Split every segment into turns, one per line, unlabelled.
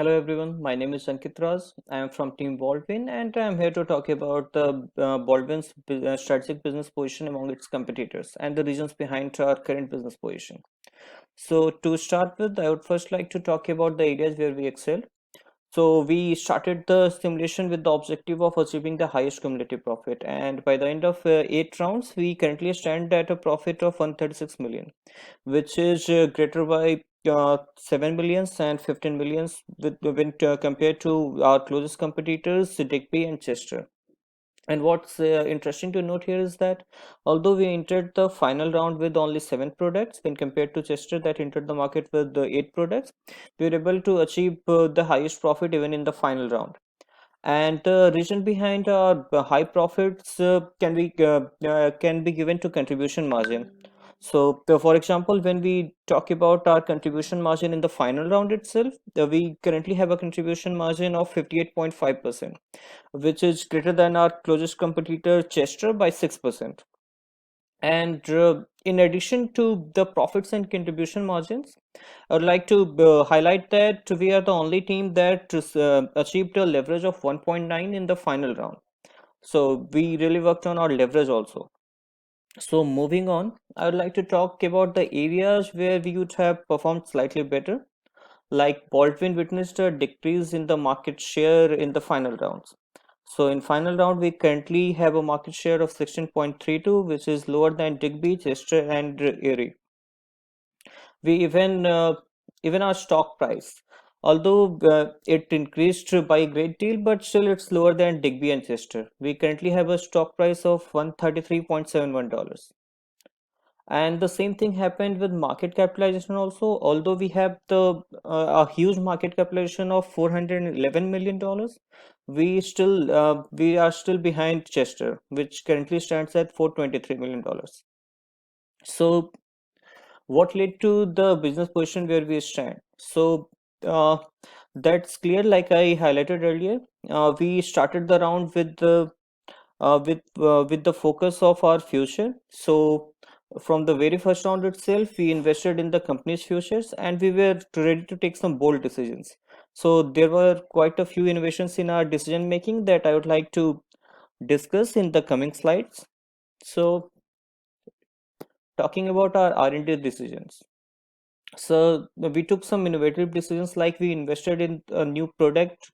Hello everyone, my name is Ankit Raz. I am from Team Baldwin and I am here to talk about the Baldwin's strategic business position among its competitors and the reasons behind our current business position. So to start with, I would first like to talk about the areas where we excel. So we started the simulation with the objective of achieving the highest cumulative profit, and by the end of 8 rounds, we currently stand at a profit of 136 million, which is greater by 7 millions and 15 millions when compared to our closest competitors, Digby and Chester. And what's interesting to note here is that although we entered the final round with only 7 products, when compared to Chester that entered the market with the 8 products, we were able to achieve the highest profit even in the final round. And the reason behind our high profits can be given to contribution margin. So, for example, when we talk about our contribution margin in the final round itself, we currently have a contribution margin of 58.5%, which is greater than our closest competitor Chester by 6%. And in addition to the profits and contribution margins, I would like to highlight that we are the only team that achieved a leverage of 1.9 in the final round. So we really worked on our leverage also. So moving on, I would like to talk about the areas where we would have performed slightly better. Like Baldwin witnessed a decrease in the market share in the final rounds. So in final round, we currently have a market share of 16.32, which is lower than Digby, Chester, and Erie. We even our stock price, although it increased by a great deal, but still it's lower than Digby and Chester. We currently have a stock price of $133.71. And the same thing happened with market capitalization also. Although we have a huge market capitalization of $411 million, we are still behind Chester, which currently stands at $423 million. So what led to the business position where we stand? So uh, that's clear. Like I highlighted earlier, we started the round with the focus of our future. So from the very first round itself, we invested in the company's futures, and we were ready to take some bold decisions. So there were quite a few innovations in our decision making that I would like to discuss in the coming slides. So talking about our R&D decisions. So we took some innovative decisions, like we invested in a new product,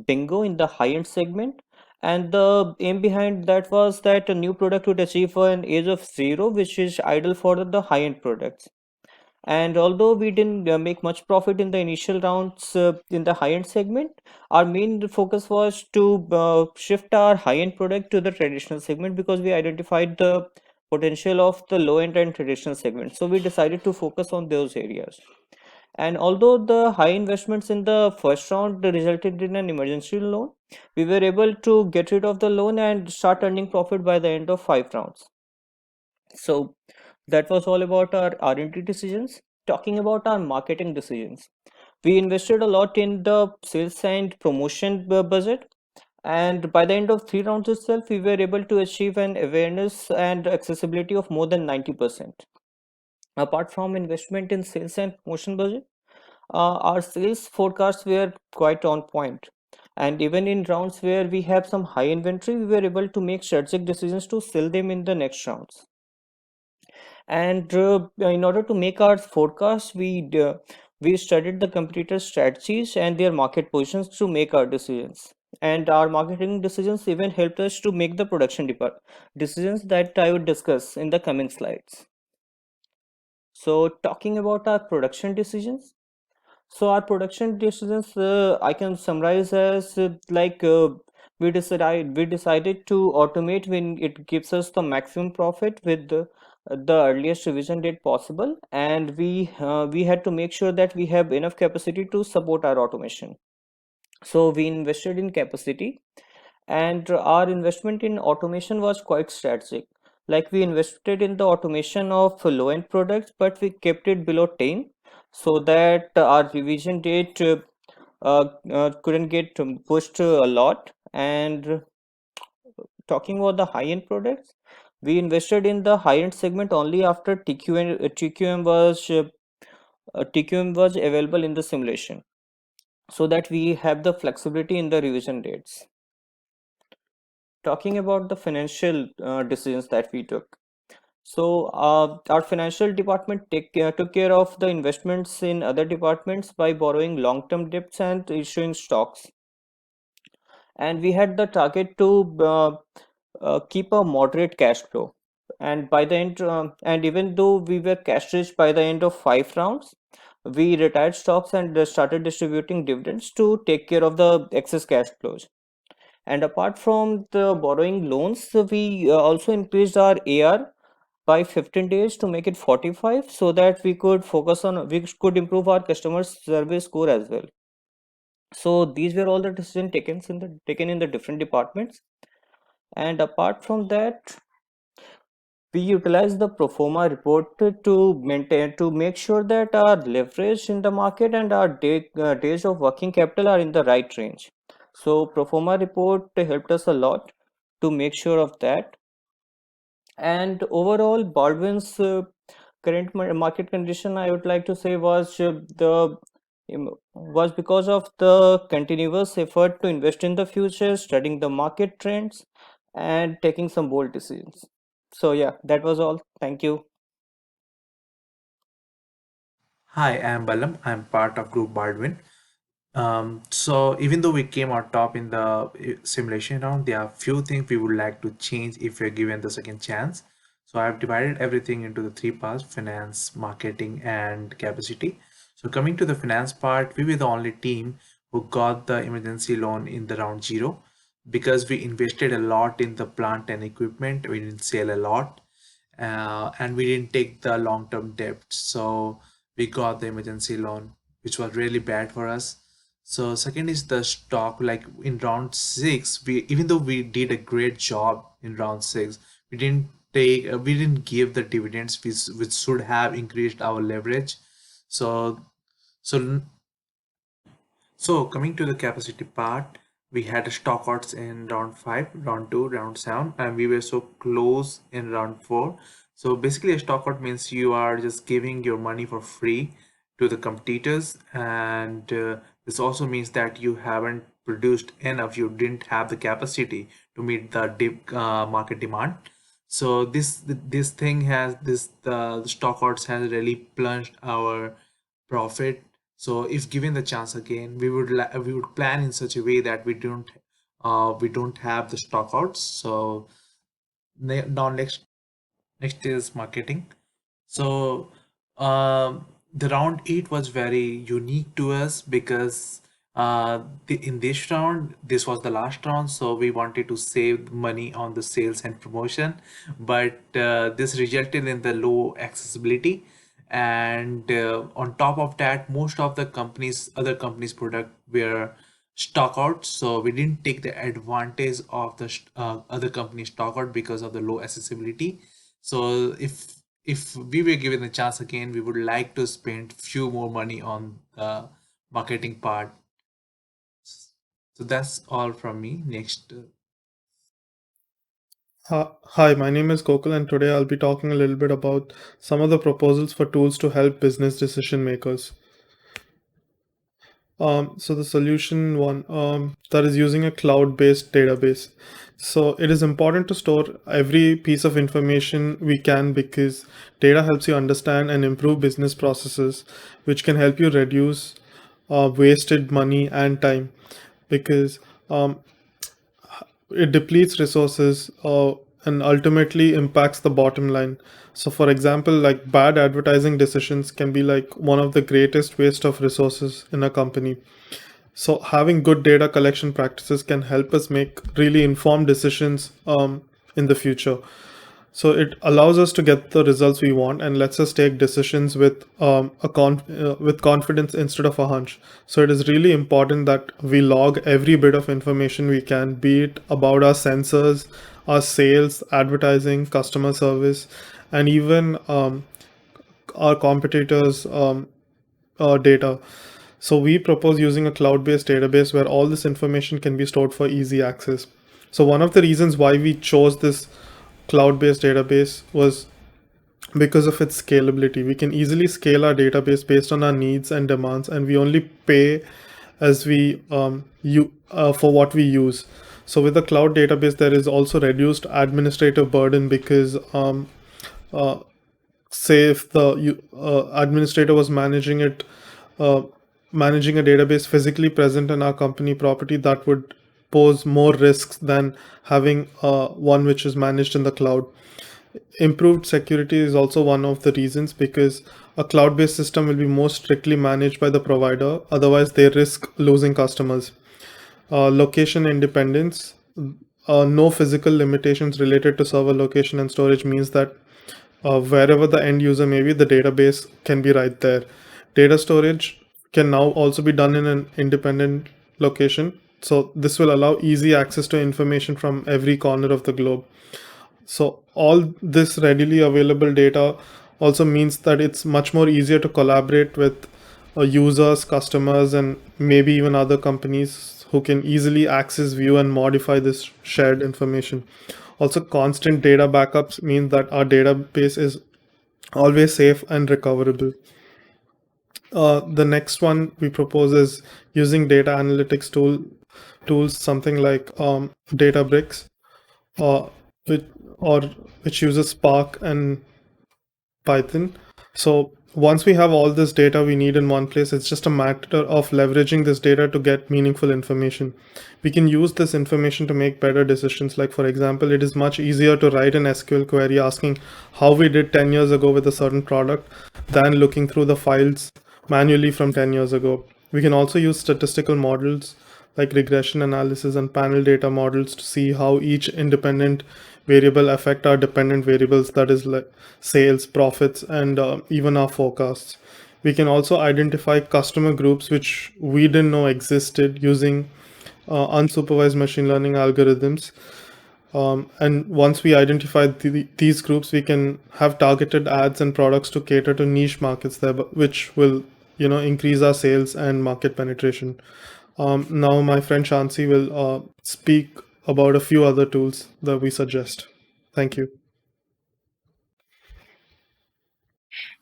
Bingo, in the high-end segment. And the aim behind that was that a new product would achieve an age of 0, which is ideal for the high-end products. And although we didn't make much profit in the initial rounds in the high-end segment, our main focus was to shift our high-end product to the traditional segment, because we identified the potential of the low-end and traditional segment. So we decided to focus on those areas. And although the high investments in the first round resulted in an emergency loan, we were able to get rid of the loan and start earning profit by the end of 5 rounds. So that was all about our R&D decisions. Talking about our marketing decisions, we invested a lot in the sales and promotion budget. And by the end of 3 rounds itself, we were able to achieve an awareness and accessibility of more than 90%. Apart from investment in sales and promotion budget, our sales forecasts were quite on point. And even in rounds where we have some high inventory, we were able to make strategic decisions to sell them in the next rounds. And in order to make our forecast, we studied the competitors' strategies and their market positions to make our decisions. And our marketing decisions even helped us to make the decisions that I would discuss in the coming slides. So, talking about our production decisions. So our production decisions, I can summarize as we decided to automate when it gives us the maximum profit with the earliest revision date possible, and we had to make sure that we have enough capacity to support our automation. So we invested in capacity, and our investment in automation was quite strategic. Like we invested in the automation of low-end products, but we kept it below 10, so that our revision date couldn't get pushed a lot. And talking about the high-end products, we invested in the high-end segment only after TQM was available in the simulation. so that we have the flexibility in the revision dates. Talking about the financial decisions that we took. So our financial department took care of the investments in other departments by borrowing long-term debts and issuing stocks. And we had the target to keep a moderate cash flow. And by the end, and even though we were cash rich by the end of 5 rounds, we retired stocks and started distributing dividends to take care of the excess cash flows. And apart from the borrowing loans, we also increased our AR by 15 days to make it 45, so that we could improve our customer service score as well. So these were all the decisions taken in the different departments. And apart from that, we utilize the pro forma report to make sure that our leverage in the market and our days of working capital are in the right range. So pro forma report helped us a lot to make sure of that. And overall, Baldwin's current market condition, I would like to say, was because of the continuous effort to invest in the future, studying the market trends, and taking some bold decisions. So yeah, that was all. Thank you.
Hi, I'm Balam. I'm part of Group Baldwin. So even though we came on top in the simulation round, there are few things we would like to change if we're given the second chance. So I've divided everything into the three parts: finance, marketing, and capacity. So coming to the finance part, we were the only team who got the emergency loan in the round zero because we invested a lot in the plant and equipment. We didn't sell a lot, and we didn't take the long-term debt. So we got the emergency loan, which was really bad for us. So second is the stock. Like in round six, we even though we did a great job in round six, we didn't give the dividends which should have increased our leverage. So so so coming to the capacity part, we had stockouts in round five, round two, round seven, and we were so close in round four. So basically, a stockout means you are just giving your money for free to the competitors, and this also means that you haven't produced enough. You didn't have the capacity to meet the market demand. So this thing has this the stockouts has really plunged our profit. So if given the chance again, we would plan in such a way that we don't have the stockouts. So now next is marketing. So the round eight was very unique to us because in this round, this was the last round, so we wanted to save money on the sales and promotion, but this resulted in the low accessibility. And on top of that, most of the other companies' product were stock out, so we didn't take the advantage of the other companies' stock out because of the low accessibility. So if we were given the chance again, we would like to spend few more money on the marketing part. So that's all from me. Next,
Hi, my name is Gokul, and today I'll be talking a little bit about some of the proposals for tools to help business decision makers. So the solution one that is using a cloud-based database. So it is important to store every piece of information we can because data helps you understand and improve business processes, which can help you reduce wasted money and time. Because it depletes resources and ultimately impacts the bottom line. So for example, like bad advertising decisions can be like one of the greatest waste of resources in a company. So having good data collection practices can help us make really informed decisions in the future. So it allows us to get the results we want and lets us take decisions with with confidence instead of a hunch. So it is really important that we log every bit of information we can, be it about our sensors, our sales, advertising, customer service, and even our competitors' data. So we propose using a cloud-based database where all this information can be stored for easy access. So one of the reasons why we chose this cloud-based database was because of its scalability. We can easily scale our database based on our needs and demands, and we only pay as for what we use. So with the cloud database, there is also reduced administrative burden because uh, say if the administrator was uh, managing a database physically present in our company property, that would pose more risks than having one which is managed in the cloud. Improved security is also one of the reasons, because a cloud based system will be more strictly managed by the provider, otherwise they risk losing customers. Location independence. No physical limitations related to server location and storage means that wherever the end user may be, the database can be right there. Data storage can now also be done in an independent location. So this will allow easy access to information from every corner of the globe. So all this readily available data also means that it's much more easier to collaborate with users, customers, and maybe even other companies who can easily access, view, and modify this shared information. Also, constant data backups mean that our database is always safe and recoverable. The next one we propose is using data analytics tools, something like Databricks, uh, which, or which uses Spark and Python. So once we have all this data we need in one place, it's just a matter of leveraging this data to get meaningful information. We can use this information to make better decisions. Like, for example, it is much easier to write an SQL query asking how we did 10 years ago with a certain product than looking through the files manually from 10 years ago. We can also use statistical models like regression analysis and panel data models to see how each independent variable affect our dependent variables, that is like sales, profits, and even our forecasts. We can also identify customer groups which we didn't know existed using unsupervised machine learning algorithms. And once we identify these groups, we can have targeted ads and products to cater to niche markets there, which will increase our sales and market penetration. Now my friend Shansi will speak about a few other tools that we suggest. Thank you.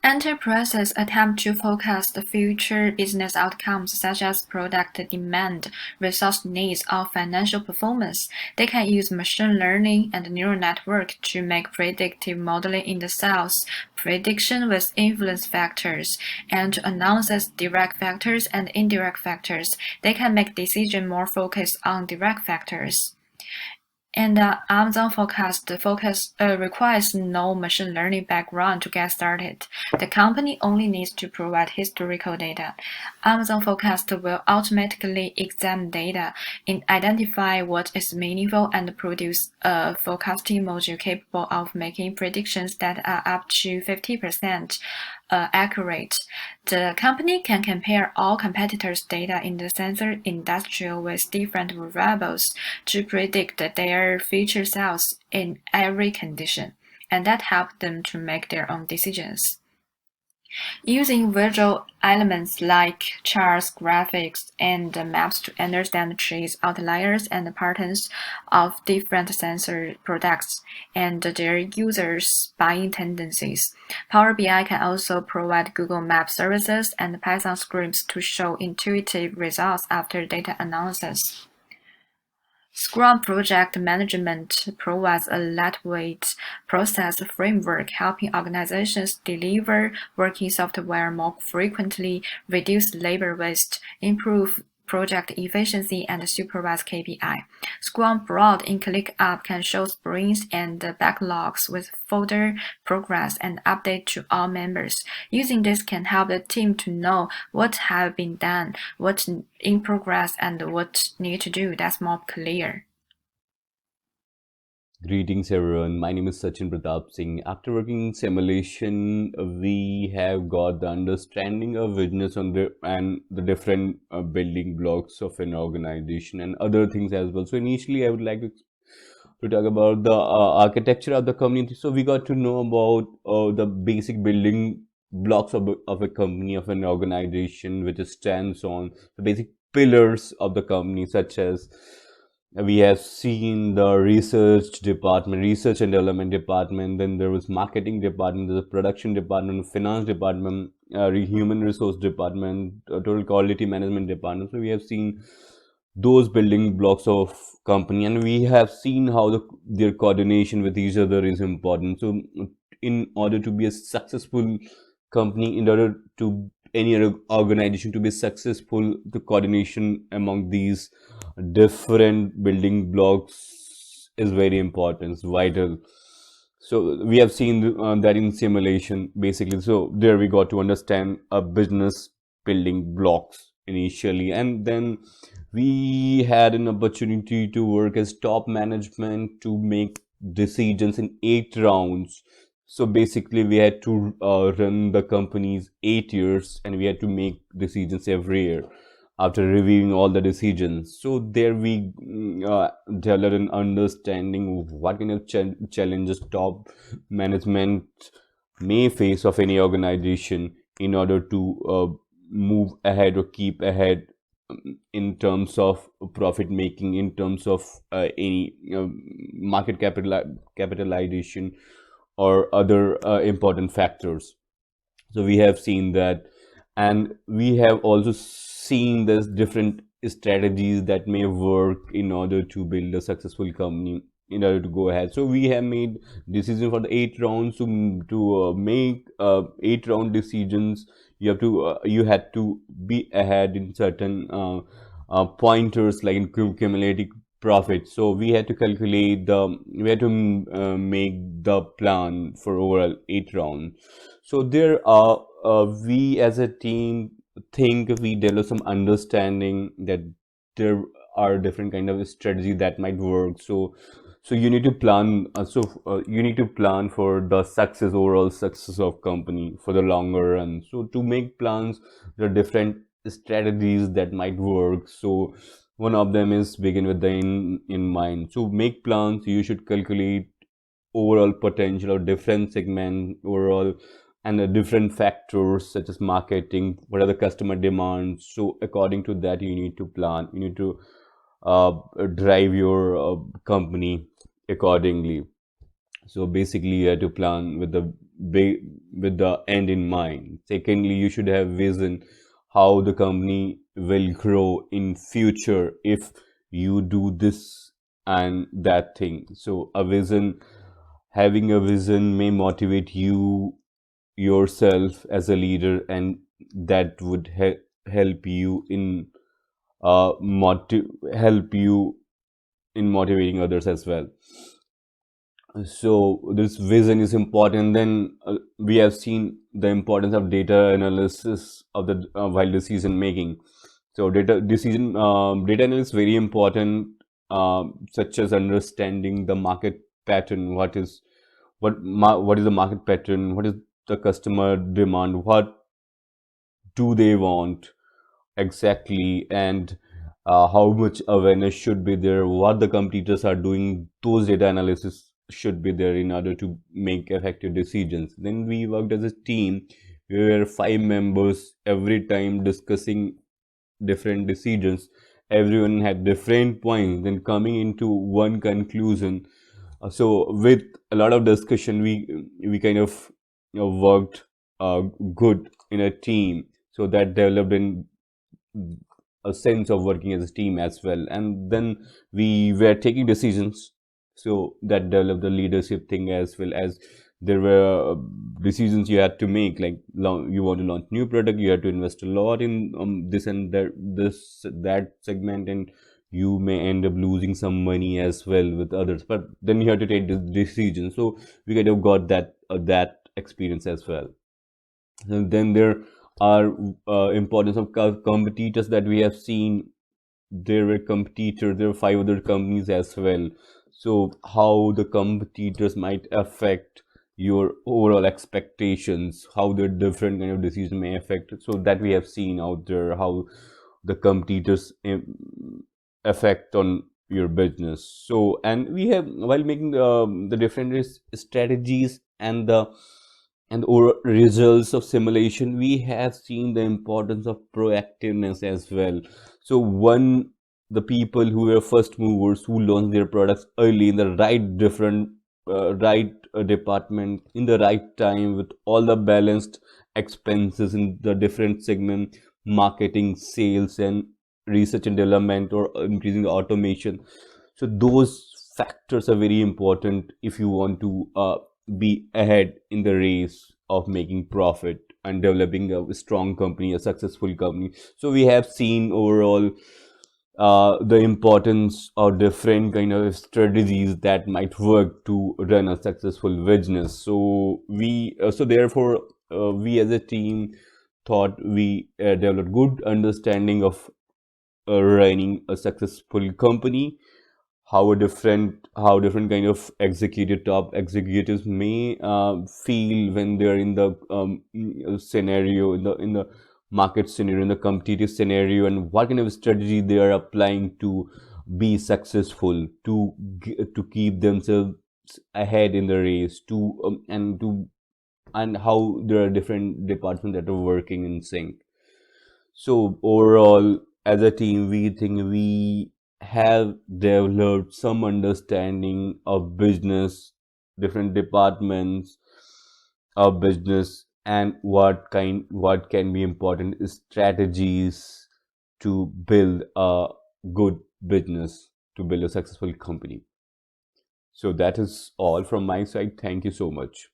Enterprises attempt to forecast the future business outcomes such as product demand, resource needs, or financial performance. They can use machine learning and neural network to make predictive modeling in the sales prediction with influence factors, and to analyze direct factors and indirect factors. They can make decisions more focused on direct factors. And Amazon Forecast requires no machine learning background to get started. The company only needs to provide historical data. Amazon Forecast will automatically examine data and identify what is meaningful and produce a forecasting module capable of making predictions that are up to 50% accurate. The company can compare all competitors' data in the sensor industry with different variables to predict their future sales in every condition, and that helps them to make their own decisions. Using visual elements like charts, graphics, and maps to understand trees, outliers, and patterns of different sensor products and their users' buying tendencies. Power BI can also provide Google Maps services and Python scripts to show intuitive results after data analysis. Scrum Project Management provides a lightweight process framework helping organizations deliver working software more frequently, reduce labor waste, improve project efficiency, and supervise KPI. Scrum Broad in ClickUp can show sprints and backlogs with folder progress and update to all members. Using this can help the team to know what have been done, what's in progress, and what need to do. That's more clear.
Greetings everyone, my name is Sachin Pratap Singh. After working in simulation, we have got the understanding of business on the different building blocks of an organization and other things as well. So initially I would like to talk about the architecture of the community. So we got to know about the basic building blocks of a company, of an organization, which it stands on, the basic pillars of the company, such as We have seen the research department, research and development department, then there was marketing department, there's a production department, finance department, human resource department, total quality management department. So we have seen those building blocks of company, and we have seen how their coordination with each other is important. So in order to be a successful company, in order to any other organization to be successful, the coordination among these different building blocks is very important, it's vital. So we have seen that in simulation basically. So there we got to understand a business building blocks initially, and then we had an opportunity to work as top management to make decisions in 8 rounds. So basically we had to run the company's 8 years, and we had to make decisions every year after reviewing all the decisions. So there we developed an understanding of what kind of challenges top management may face of any organization in order to move ahead or keep ahead, in terms of profit making, in terms of any market capitalization or other important factors. So we have seen that, and we have also seen there's different strategies that may work in order to build a successful company, in order to go ahead. So we have made decision for the 8 rounds. To make 8 round decisions, you had to be ahead in certain pointers, like in cumulative profit. So we had to calculate we had to make the plan for overall 8 rounds. So there are we as a team think we develop some understanding that there are different kind of strategy that might work. So you need to plan. You need to plan for the success, overall success of company for the longer run. So to make plans, there are different strategies that might work. So one of them is begin with the in mind. So make plans. You should calculate overall potential of different segment overall, and the different factors such as marketing, what are the customer demands. So according to that, you need to plan, you need to uh, drive your company accordingly. So basically you have to plan with the big, with the end in mind. Secondly, you should have vision how the company will grow in future if you do this and that thing. So a vision, having a vision may motivate you yourself as a leader, and that would help you in help you in motivating others as well. So this vision is important. Then we have seen the importance of data analysis of the while decision making. So data analysis is very important, such as understanding the market pattern. What is the market pattern? What is the customer demand? What do they want exactly? And how much awareness should be there? What the competitors are doing? Those data analysis should be there in order to make effective decisions. Then we worked as a team. We were 5 members every time discussing different decisions. Everyone had different points, then coming into one conclusion. So with a lot of discussion, we kind of worked good in a team. So that developed in a sense of working as a team as well. And then we were taking decisions, so that developed the leadership thing, as well as there were decisions you had to make, like you want to launch new product, you have to invest a lot in this and that segment, and you may end up losing some money as well with others, but then you have to take the decision. So we kind of got that experience as well. And then there are importance of competitors that we have seen. There were competitors, there were 5 other companies as well. So how the competitors might affect your overall expectations, how the different kind of decisions may affect. So that we have seen out there, how the competitors effect on your business. So, and we have, while making the different strategies and the or results of simulation, we have seen the importance of proactiveness as well. So one the people who were first movers, who launched their products early in the right department in the right time, with all the balanced expenses in the different segment, marketing, sales, and research and development, or increasing the automation. So those factors are very important if you want to be ahead in the race of making profit and developing a strong company, a successful company. So we have seen overall the importance of different kind of strategies that might work to run a successful business. So therefore, we as a team thought we developed good understanding of running a successful company, how different kind of top executives may feel when they're in the scenario, in the market scenario, in the competitive scenario, and what kind of strategy they are applying to be successful, to keep themselves ahead in the race, and how there are different departments that are working in sync. So overall, as a team, we think we have developed some understanding of business, different departments of business, and what can be important strategies to build a good business, to build a successful company. So that is all from my side. Thank you so much.